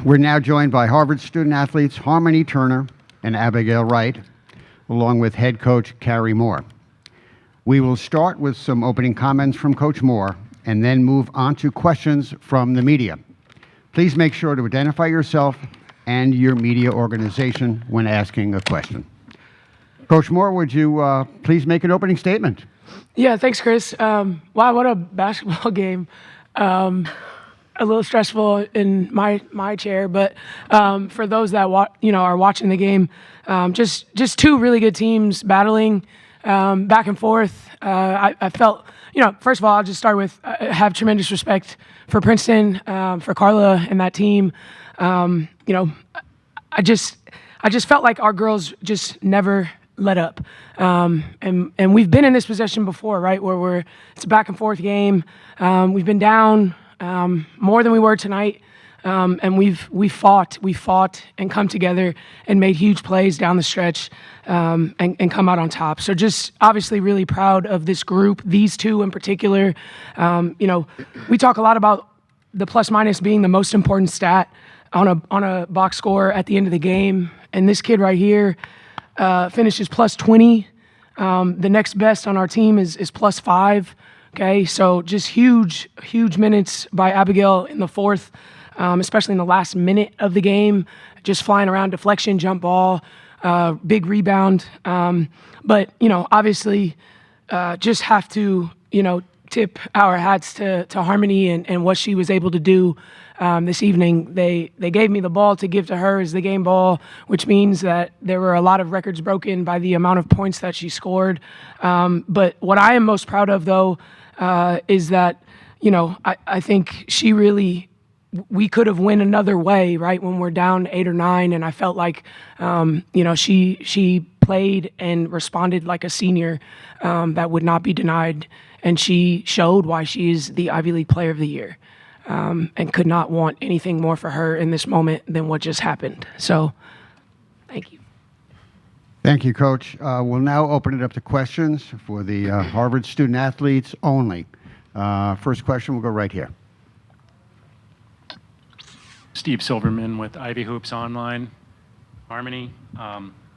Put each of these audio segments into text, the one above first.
We're now joined by Harvard student athletes Harmony Turner and Abigail Wright, along with head coach Carrie Moore. We will start with some opening comments from Coach Moore and then move on to questions from the media. Please make sure to identify yourself and your media organization when asking a question. Coach Moore, would you please make an opening statement? Yeah, thanks, Chris. Wow, what a basketball game. A little stressful in my chair, but for those that are watching the game, just two really good teams battling back and forth. I felt, first of all, I'll just start with I have tremendous respect for Princeton, for Carla and that team. I just felt like our girls just never let up. And we've been in this position before, right, where it's a back and forth game. We've been down more than we were tonight. And we fought and come together and made huge plays down the stretch and come out on top. So just obviously really proud of this group, these two in particular. We talk a lot about the plus minus being the most important stat on a box score at the end of the game. And this kid right here finishes plus 20. The next best on our team is plus 5. Okay, so just huge minutes by Abigail in the fourth, especially in the last minute of the game, just flying around, deflection, jump ball, big rebound. But, obviously just have to, tip our hats to Harmony and what she was able to do this evening. They gave me the ball to give to her as the game ball, which means that there were a lot of records broken by the amount of points that she scored. But what I am most proud of, though, is that, I think we could have went another way, right, when we're down 8 or 9, and I felt like, she played and responded like a senior that would not be denied, and she showed why she is the Ivy League Player of the Year, and could not want anything more for her in this moment than what just happened. So, thank you. Thank you, Coach. We'll now open it up to questions for the Harvard student athletes only. First question will go right here. Steve Silverman with Ivy Hoops Online. Harmony,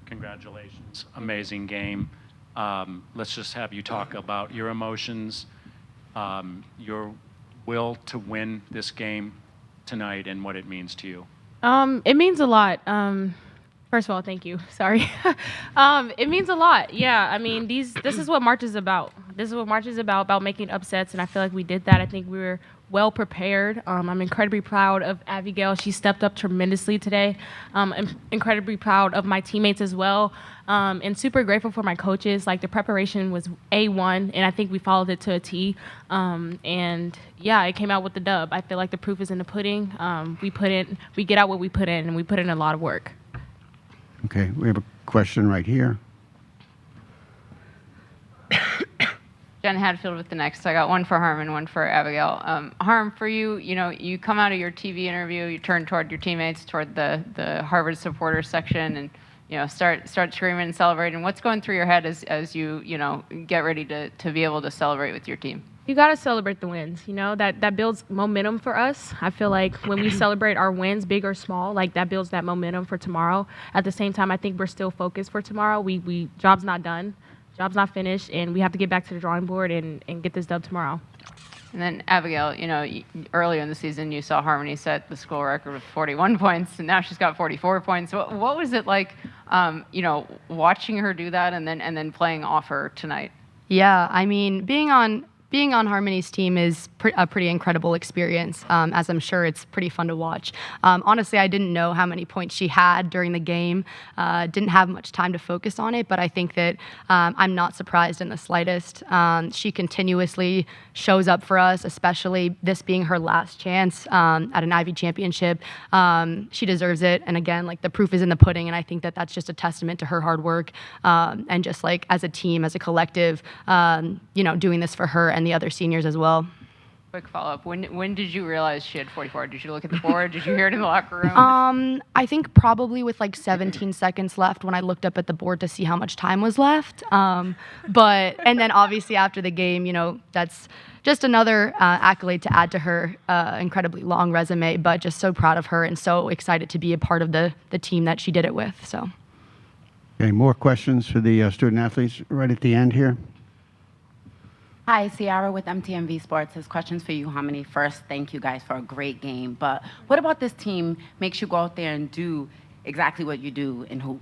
congratulations. Amazing game. Let's just have you talk about your emotions, your will to win this game tonight, and what it means to you. It means a lot. First of all, thank you. Sorry. It means a lot. Yeah, I mean, this is what March is about. This is what March is about making upsets, and I feel like we did that. I think we were well prepared. I'm incredibly proud of Abigail. She stepped up tremendously today. I'm incredibly proud of my teammates as well, and super grateful for my coaches. Like, the preparation was A1, and I think we followed it to a T. And yeah, it came out with the dub. I feel like the proof is in the pudding. We get out what we put in, and we put in a lot of work. Okay, we have a question right here. Jen Hadfield with the Next. I got one for Harm and one for Abigail. Harm, for you, you come out of your TV interview, you turn toward your teammates, toward the Harvard supporters section, and start screaming and celebrating. What's going through your head as you get ready to be able to celebrate with your team? You got to celebrate the wins. That builds momentum for us. I feel like when we celebrate our wins, big or small, like, that builds that momentum for tomorrow. At the same time, I think we're still focused for tomorrow. We job's not done, job's not finished, and we have to get back to the drawing board and get this dub tomorrow. And then Abigail, earlier in the season, you saw Harmony set the school record with 41 points, and now she's got 44 points. What was it like, watching her do that and then playing off her tonight? Yeah, I mean, being on Harmony's team is a pretty incredible experience, as I'm sure it's pretty fun to watch. Honestly, I didn't know how many points she had during the game. Didn't have much time to focus on it, but I think that I'm not surprised in the slightest. She continuously shows up for us, especially this being her last chance at an Ivy championship. She deserves it, and again, the proof is in the pudding, and I think that that's just a testament to her hard work, and just as a team, as a collective, doing this for her and the other seniors as well. Quick follow-up. When did you realize she had 44? Did you look at the board? Did you hear it in the locker room? I think probably with like 17 seconds left when I looked up at the board to see how much time was left. And then obviously after the game, that's just another accolade to add to her incredibly long resume, but just so proud of her and so excited to be a part of the team that she did it with. So. Okay, more questions for the student athletes right at the end here. Hi, Ciara with MTMV Sports. Has questions for you, Harmony. First, thank you guys for a great game. But what about this team makes you go out there and do exactly what you do in hoop?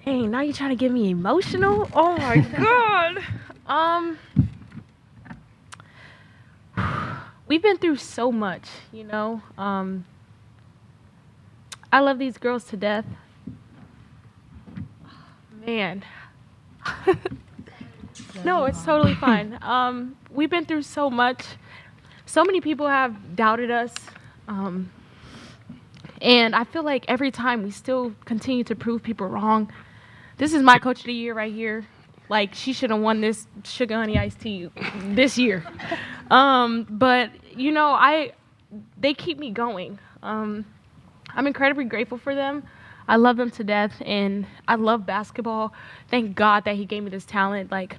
Dang, now you're trying to get me emotional? Oh my God. We've been through so much, I love these girls to death. Man. No, it's totally fine. We've been through so much. So many people have doubted us. And I feel like every time we still continue to prove people wrong. This is my coach of the year right here. Like, she should have won this Sugar Honey Iced Tea this year. But, they keep me going. I'm incredibly grateful for them. I love them to death, and I love basketball. Thank God that he gave me this talent. Like,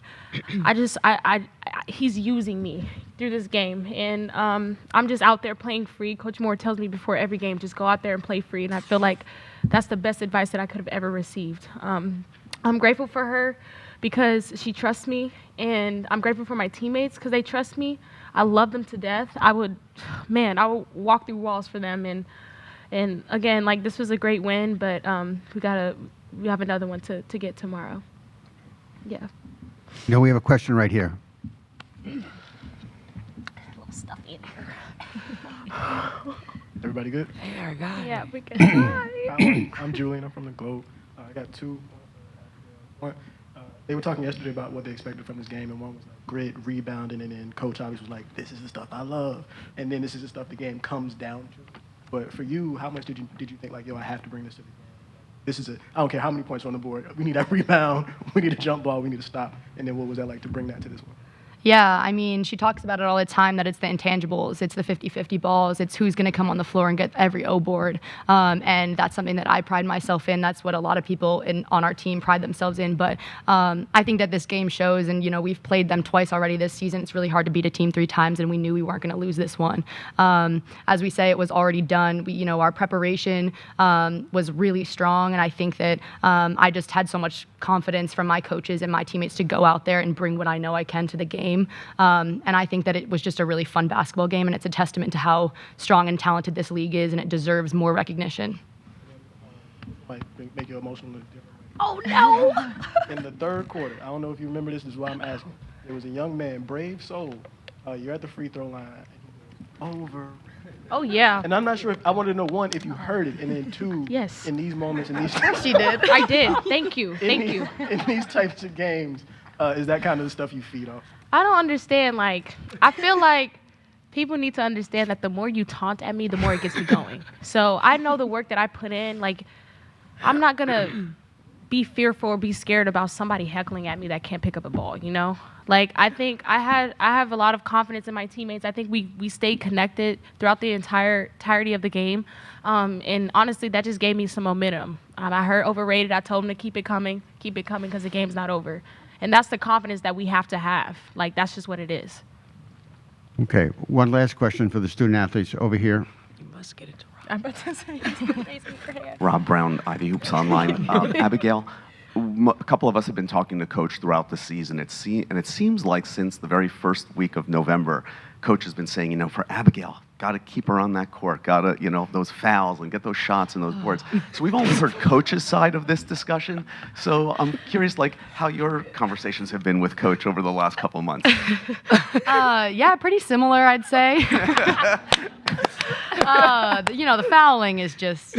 he's using me through this game, and I'm just out there playing free. Coach Moore tells me before every game, just go out there and play free, and I feel like that's the best advice that I could have ever received. I'm grateful for her because she trusts me, and I'm grateful for my teammates because they trust me. I love them to death. I would walk through walls for them, and again, like, this was a great win, but we have another one to get tomorrow. Yeah. We have a question right here. A little stuffy in here. Everybody good? Yeah, we good. I'm Julian. I'm from the Globe. I got two. One, they were talking yesterday about what they expected from this game, and one was like grit, rebounding, and then Coach obviously was like, "This is the stuff I love," and then this is the stuff the game comes down to. But for you, how much did you think, like, yo, I have to bring this to the game? This is I don't care how many points are on the board. We need that rebound. We need a jump ball. We need to stop. And then what was that like to bring that to this one? Yeah, I mean, she talks about it all the time, that it's the intangibles, it's the 50-50 balls, it's who's going to come on the floor and get every O board. And that's something that I pride myself in. That's what a lot of people on our team pride themselves in. But I think that this game shows, and, we've played them twice already this season. It's really hard to beat a team 3 times, and we knew we weren't going to lose this one. As we say, it was already done. Our preparation was really strong, and I think that I just had so much confidence from my coaches and my teammates to go out there and bring what I know I can to the game. And I think that it was just a really fun basketball game, and it's a testament to how strong and talented this league is, and it deserves more recognition. Might make you emotional in a different way. Oh, no. In the third quarter, I don't know if you remember this is why I'm asking. There was a young man, brave soul. You're at the free throw line. And he goes, over. Oh, yeah. And I'm not sure I wanted to know, 1, if you heard it, and then 2, Yes. in these moments, in these She did. I did. Thank you. Thank you. in these types of games, is that kind of the stuff you feed off? I don't understand. Like, I feel like people need to understand that the more you taunt at me, the more it gets me going. So I know the work that I put in. Like, I'm not going to be fearful or be scared about somebody heckling at me that can't pick up a ball, Like, I think I have a lot of confidence in my teammates. I think we stayed connected throughout the entirety of the game. And honestly, that just gave me some momentum. I heard overrated. I told them to keep it coming because the game's not over. And that's the confidence that we have to have. Like, that's just what it is. Okay, one last question for the student athletes over here. Let's get it to Rob. I'm about to say, raise your hand. Rob Brown, Ivy Hoops Online. Abigail, a couple of us have been talking to Coach throughout the season. It seems like since the very first week of November, Coach has been saying, for Abigail, got to keep her on that court, got to, those fouls and get those shots and those boards. So we've only heard Coach's side of this discussion. So I'm curious, how your conversations have been with Coach over the last couple of months. Yeah, pretty similar, I'd say. The fouling is just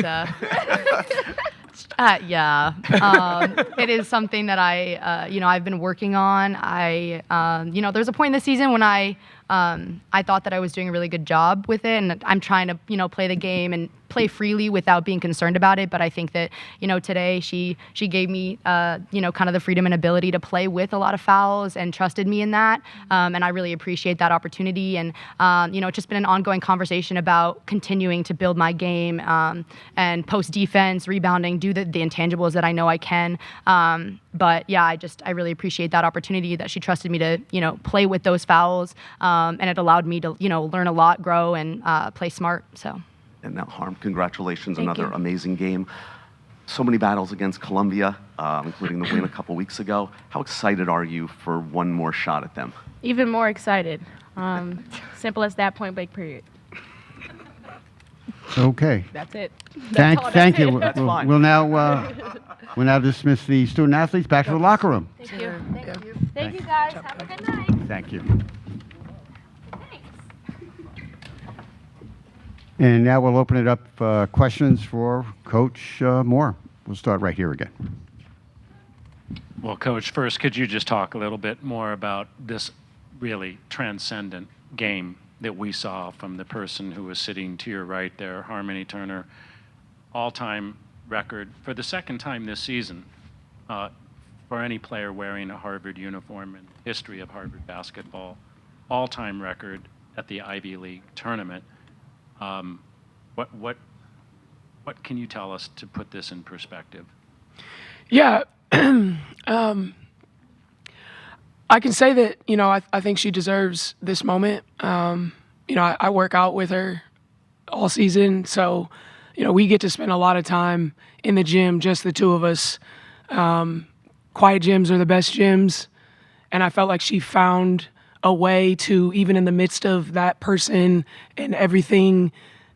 Yeah, it is something that I've been working on. There's a point in the season when I thought that I was doing a really good job with it, and I'm trying to, play the game and play freely without being concerned about it. But I think that, today she gave me, kind of the freedom and ability to play with a lot of fouls and trusted me in that. And I really appreciate that opportunity. And, it's just been an ongoing conversation about continuing to build my game and post defense, rebounding, do the intangibles that I know I can. But yeah, I really appreciate that opportunity that she trusted me to, play with those fouls. And it allowed me to, learn a lot, grow, and play smart. So. And now, Harm, congratulations, Thank another you. amazing game. So many battles against Colombia, including the win a couple weeks ago. How excited are you for one more shot at them? Even more excited. Simple as that, point blank, period. Okay. That's it. Thank you. That's fine. We'll now dismiss the student athletes back to the locker room. Thank you. Thank you, guys. Have a good night. Thank you. Thanks. And now we'll open it up questions for Coach Moore. We'll start right here again. Well, Coach, first, could you just talk a little bit more about this really transcendent game that we saw from the person who was sitting to your right there, Harmony Turner, all-time record for the second time this season for any player wearing a Harvard uniform in the history of Harvard basketball, all-time record at the Ivy League tournament. What can you tell us to put this in perspective? Yeah. I can say that, I think she deserves this moment. I work out with her all season, so, we get to spend a lot of time in the gym, just the two of us. Quiet gyms are the best gyms, and I felt like she found a way to, even in the midst of that person and everything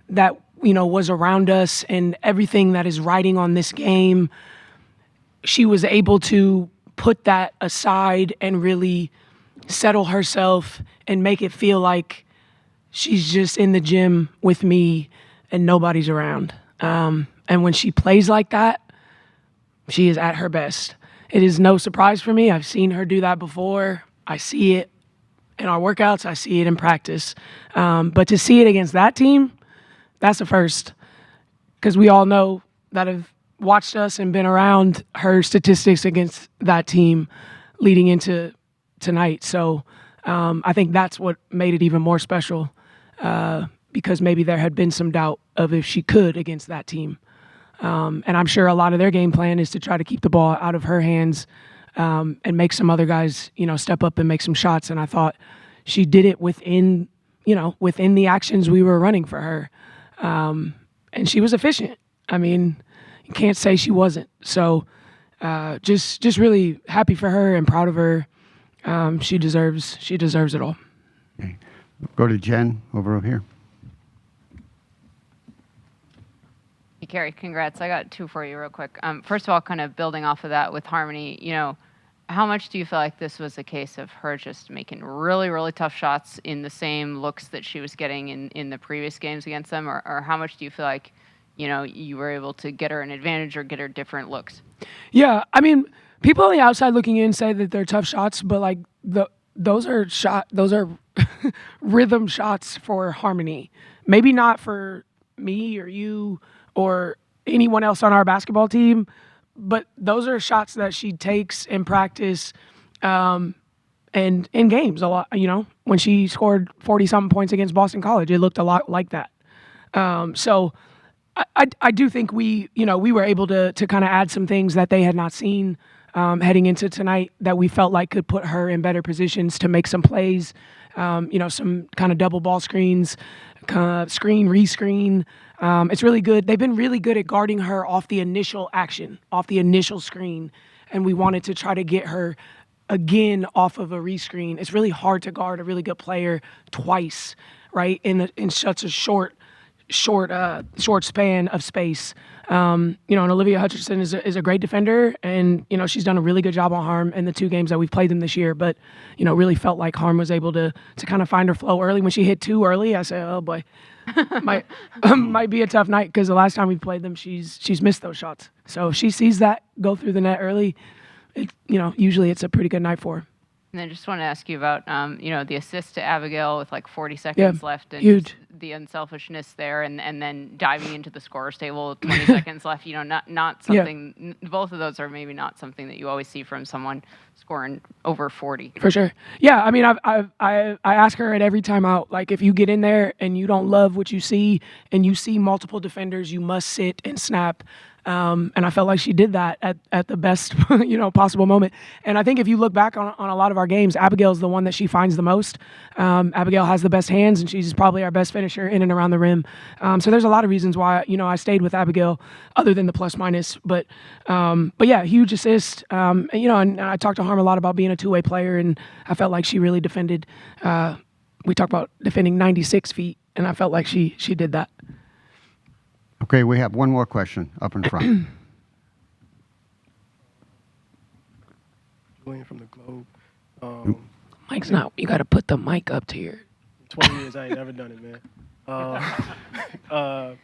that, was around us and everything that is riding on this game, she was able to put that aside and really settle herself and make it feel like she's just in the gym with me and nobody's around. And when she plays like that, she is at her best. It is no surprise for me. I've seen her do that before. I see it in our workouts. I see it in practice. But to see it against that team, that's a first. Because we all know that have watched us and been around her statistics against that team leading into tonight. So I think that's what made it even more special because maybe there had been some doubt of if she could against that team. And I'm sure a lot of their game plan is to try to keep the ball out of her hands and make some other guys, step up and make some shots. And I thought she did it within the actions we were running for her. And she was efficient. I mean, you can't say she wasn't. So just really happy for her and proud of her. She deserves it all. Okay. Go to Jen over here. Hey, Carrie, congrats. I got two for you real quick. First of all, kind of building off of that with Harmony, how much do you feel like this was a case of her just making really, really tough shots in the same looks that she was getting in the previous games against them? Or how much do you feel like, you were able to get her an advantage or get her different looks? Yeah, I mean, people on the outside looking in say that they're tough shots, but like those are rhythm shots for Harmony. Maybe not for me or you or anyone else on our basketball team, but those are shots that she takes in practice and in games a lot. When she scored 40-something points against Boston College, it looked a lot like that. So I do think we were able to kind of add some things that they had not seen heading into tonight that we felt like could put her in better positions to make some plays, some kind of double ball screens, screen, rescreen. It's really good. They've been really good at guarding her off the initial action, off the initial screen, and we wanted to try to get her again off of a rescreen. It's really hard to guard a really good player twice, right, in such a short short span of space. And Olivia Hutcherson is a great defender, and she's done a really good job on Harm in the 2 games that we've played them this year. But really felt like Harm was able to kind of find her flow early. When she hit 2 early, I said, oh boy, might be a tough night, because the last time we played them, she's missed those shots. So if she sees that go through the net early, usually it's a pretty good night for her. And I just want to ask you about, the assist to Abigail with like 40 seconds left, and huge. The unselfishness there, and then diving into the scorer's table with 20 seconds left. Not something. Both of those are maybe not something that you always see from someone scoring over 40. For sure. Yeah, I mean, I ask her at every time out, like, if you get in there and you don't love what you see, and you see multiple defenders, you must sit and snap. And I felt like she did that at the best, possible moment. And I think if you look back on a lot of our games, Abigail's the one that she finds the most. Abigail has the best hands, and she's probably our best finisher in and around the rim. So there's a lot of reasons why, I stayed with Abigail, other than the plus minus. But yeah, huge assist. And I talked to Harm a lot about being a two-way player, and I felt like she really defended. We talked about defending 96 feet, and I felt like she did that. Okay, we have one more question up in front. Julian from the Globe. Mike's not. You got to put the mic up to your. 20 years, I ain't never done it, man. I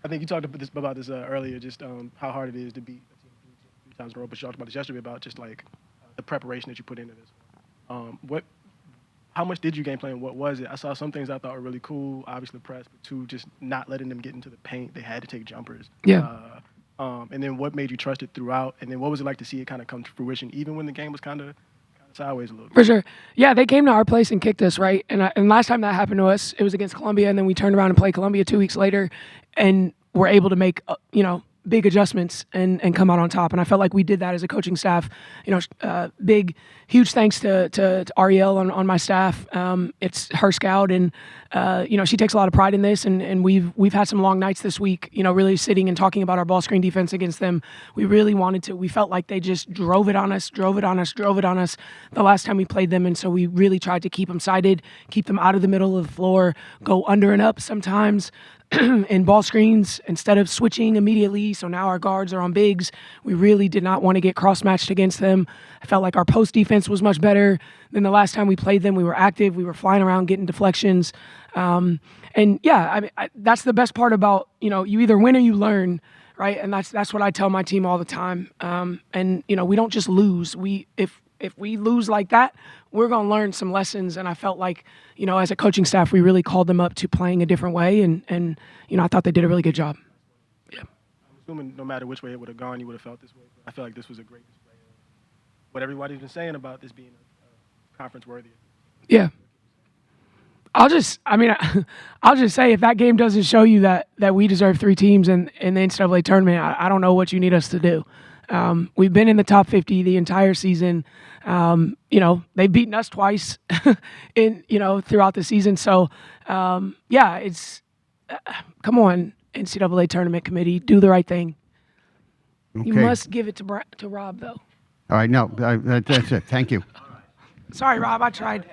think you talked about this earlier, just how hard it is to beat a team 3 times in a row. But you talked about this yesterday about just like the preparation that you put into this. How much did you game plan? What was it? I saw some things I thought were really cool. Obviously, press, but 2, just not letting them get into the paint. They had to take jumpers. Yeah. And then what made you trust it throughout? And then what was it like to see it kind of come to fruition, even when the game was kind of sideways a little bit? For sure. Yeah, they came to our place and kicked us, right? And last time that happened to us, it was against Columbia, and then we turned around and played Columbia 2 weeks later, and were able to make, big adjustments and come out on top. And I felt like we did that as a coaching staff. Huge thanks to Ariel on my staff. It's her scout, and she takes a lot of pride in this. And we've had some long nights this week. Really sitting and talking about our ball screen defense against them. We really wanted to. We felt like they just drove it on us the last time we played them. And so we really tried to keep them sided, keep them out of the middle of the floor, go under and up sometimes. In ball screens instead of switching immediately. So now our guards are on bigs. We really did not want to get cross-matched against them. I felt like our post defense was much better than the last time we played them. We were active. We were flying around getting deflections. And yeah, that's the best part about, you either win or you learn, right? And that's what I tell my team all the time. And we don't just lose. If we lose like that, we're going to learn some lessons. And I felt like, as a coaching staff, we really called them up to playing a different way. And I thought they did a really good job. Yeah. I'm assuming no matter which way it would have gone, you would have felt this way. I feel like this was a great display of what everybody's been saying about this being a conference worthy. Yeah. I'll just say, if that game doesn't show you that we deserve 3 teams in the NCAA tournament, I don't know what you need us to do. We've been in the top 50 the entire season. They've beaten us twice throughout the season. So, it's come on, NCAA tournament committee, do the right thing. Okay. You must give it to Rob, though. All right, no, that's it. Thank you. Sorry, Rob, I tried.